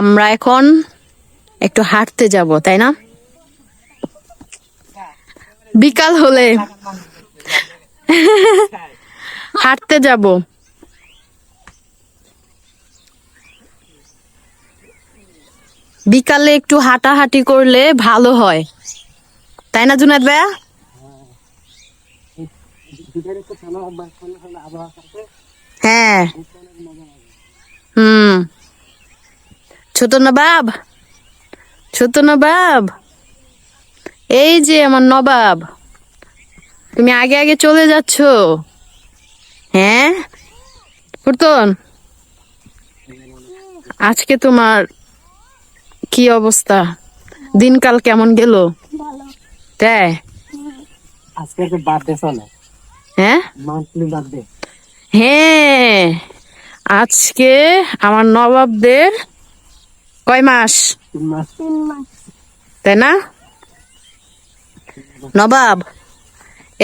আমরা এখন একটু হাঁটতে যাব, তাই না? বিকাল হলে হাঁটতে যাব। বিকালে একটু হাঁটাহাঁটি করলে ভালো হয়, তাই না জুনায়েদ ভাইয়া? হ্যাঁ। হুম। ছোট নবাব, ছোট নবাব, এই যে আমার নবাব, তুমি আগে আগে চলে যাচ্ছ। হ্যাঁ ফুরতন, আজকে তোমার কি অবস্থা? দিনকাল কেমন গেল? তাই? আজকে তো বার্থডে চলে। হ্যাঁ মান্থলি বার্থডে। হ্যাঁ, আজকে আমার নবাবদের কয় মাস, 3 মাস। তাই না? নবাব,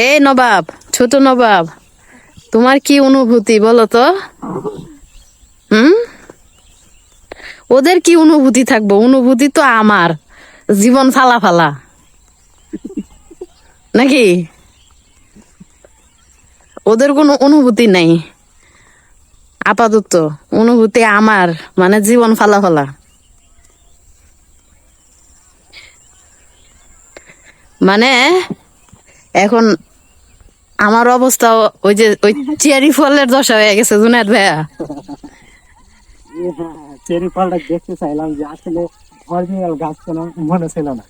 এই নবাব, ছোট নবাব, তোমার কি অনুভূতি বলো তো? হুম, ওদের কি অনুভূতি থাকবো? অনুভূতি তো আমার জীবন ফালা ফালা, নাকি? ওদের কোনো অনুভূতি নাই আপাতত, অনুভূতি আমার, মানে জীবন ফালা ফালা। মানে এখন আমার অবস্থা ওই যে ওই চেরি ফলের দশা হয়ে গেছে জুনায়েদ ভাইয়া। চেরি ফলটা দেখতে চাইলাম যে আসলে অরিজিনাল গাছ কোনো মনে ছিল না।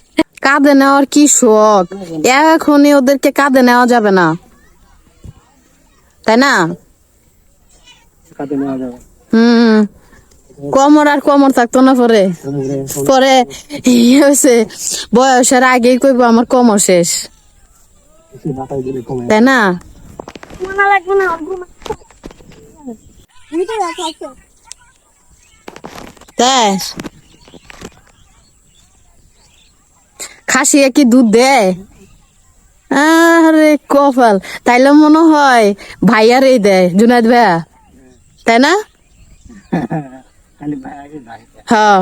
কাঁধে নেওয়ার কি শখ, এখনই ওদেরকে কাঁধে নেওয়া যাবে না, তাই না? কাঁধে নেওয়া যাবে। হুম, কমর আর কমর থাকতো না পরে, পরে ইয়ে হয়েছে বয়সের আগেই কইবো আমার কমর শেষ, মাথায় দিলে কমে। তাই না? তাই খাসি কি দুধ দেয়? আরে কপাল, তাইলে মনে হয় ভাইয়ারই দেয় জুনায়েদ ভাইয়া, তাই না? খালি ভাই আগে ভাই। হ্যাঁ।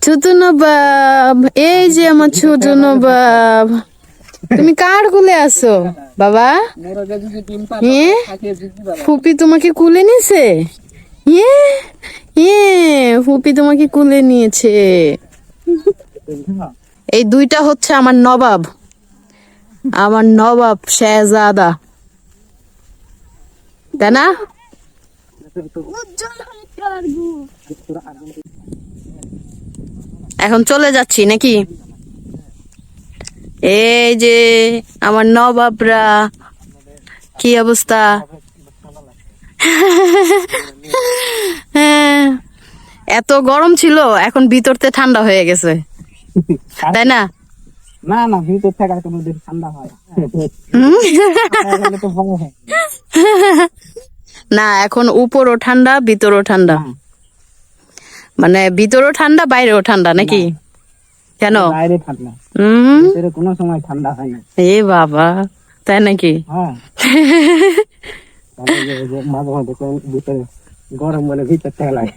ছোট নবাব, এই যে আমার ছোট নবাব, তুমি কার কোলে আছো বাবা? হ্যাঁ, ফুপি তোমাকে কুলে নিয়েছে? ইয়ে, ইয়ে, ফুপি তোমাকে কুলে নিয়েছে। এই দুইটা হচ্ছে আমার নবাব, আমার নবাব শেহজাদা, তাই না? এখন চলে যাচ্ছি নাকি? এই যে আমার নবাবরা, কি অবস্থা? হ্যাঁ, এত গরম ছিল, এখন ভিতরতে ঠান্ডা হয়ে গেছে, তাই না? না না, ভিতর থাকার কোনো দিন ঠান্ডা হয় তো ভালো হয়। না, এখন উপরও ঠান্ডা ভিতরও ঠান্ডা, মানে ভিতরও ঠান্ডা বাইরেও ঠান্ডা নাকি? কেন? বাইরে ঠান্ডা, ভিতরে কোনো সময় ঠান্ডা হয় না। এ বাবা, তাই নাকি? হ্যাঁ, মাঝে মাঝে ভিতরে গরম বলে ভিতর থেকে লাগে।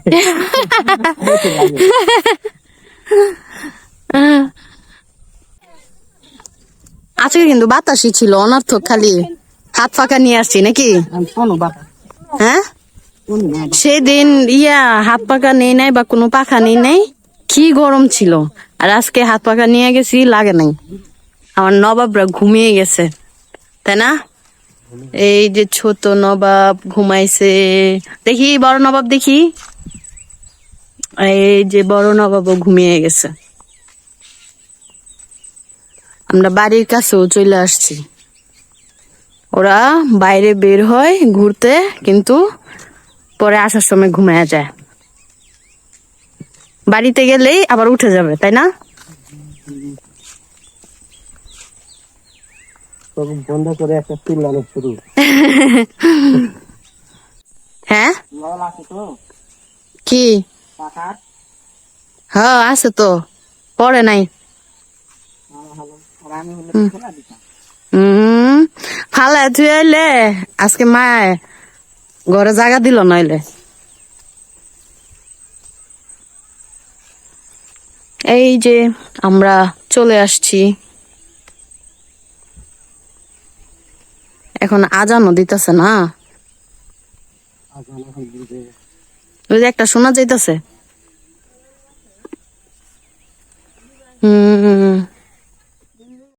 আজকে কিন্তু বাতাসই ছিল অনর্থক, খালি হাত ফাঁকা নিয়ে আসছি নাকি? কোনো বাতাস, হ্যাঁ, সেদিন হাত পাকা নেই নাই বা কোনো পাখা নেই নাই, কি গরম ছিল, আর আজকে হাত পাখা নিয়ে গেছি, লাগে নাই। আমার নবাবরা ঘুমিয়ে গেছে, তাই না? এই যে ছোট নবাব ঘুমাইছে, দেখি বড় নবাব, দেখি এই যে বড় নবাবও ঘুমিয়ে গেছে। আমরা বাড়ির কাছেও চলে আসছি। ওরা বাইরে বের হয় ঘুরতে, কিন্তু পরে আসার সময় ঘুমায়া যায়, বাড়িতে গেলেই আবার উঠে যাবে, তাই না? বন্ধ করে একটা চিল্লানো শুরু। হ্যাঁ, কি? হ্যাঁ আছে তো, পরে নাই। ফালা ধুয়ে আইলে আজকে মায় ঘরে জায়গা দিল নইলে, এই যে আমরা চলে আসছি, এখন আজানও দিতেছে না, আজান এখন দিবে। ওই যে একটা শোনা যাইতেছে। হুম